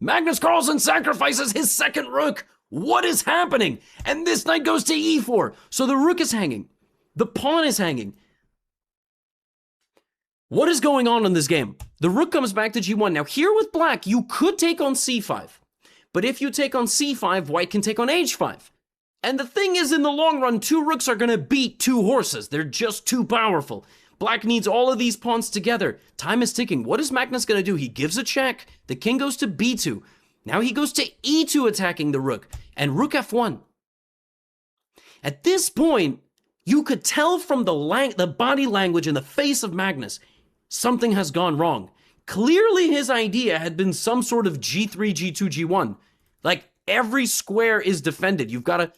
Magnus Carlsen sacrifices his second rook. What is happening? And this knight goes to e4. So the rook is hanging. The pawn is hanging. What is going on in this game? The rook comes back to g1. Now here with black, you could take on c5. But if you take on c5, white can take on h5. And the thing is, in the long run, two rooks are going to beat two horses. They're just too powerful. Black needs all of these pawns together. Time is ticking. What is Magnus going to do? He gives a check. The king goes to b2. Now he goes to e2 attacking the rook. And rook f1. At this point, you could tell from the body language in the face of Magnus, something has gone wrong. Clearly his idea had been some sort of g3, g2, g1. Like, every square is defended. You've got to...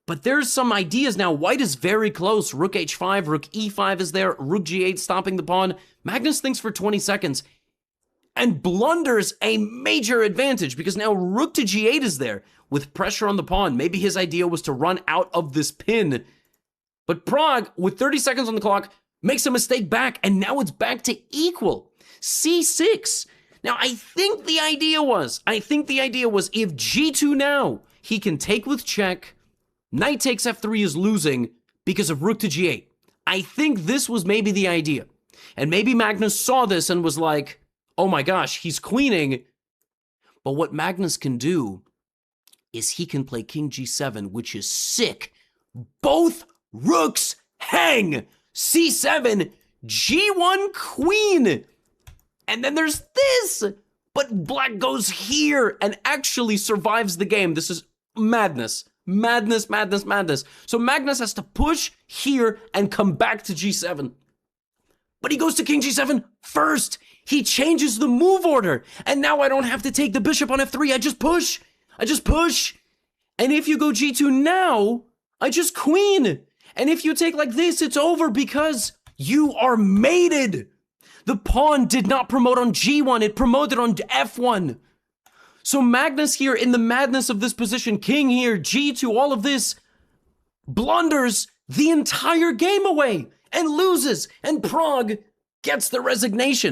But there's some ideas now. White is very close. Rook h5, rook e5 is there. Rook g8 stopping the pawn. Magnus thinks for 20 seconds and blunders a major advantage because now rook to g8 is there with pressure on the pawn. Maybe his idea was to run out of this pin. But Prag, with 30 seconds on the clock, makes a mistake back, and now it's back to equal. c6. Now, I think the idea was if g2 now, he can take with check. Knight takes f3 is losing because of rook to g8. I think this was maybe the idea. And maybe Magnus saw this and was like, oh my gosh, he's queening. But what Magnus can do is he can play king g7, which is sick. Both rooks hang. c7, g1 queen. And then there's this. But black goes here and actually survives the game. This is madness. Madness, madness, madness. So Magnus has to push here and come back to g7. But he goes to king g7 first. He changes the move order. And now I don't have to take the bishop on f3. I just push. And if you go g2 now, I just queen. And if you take like this, it's over because you are mated. The pawn did not promote on g1. It promoted on f1. So Magnus here, in the madness of this position, king here, g2, all of this, blunders the entire game away and loses. And Prag gets the resignation.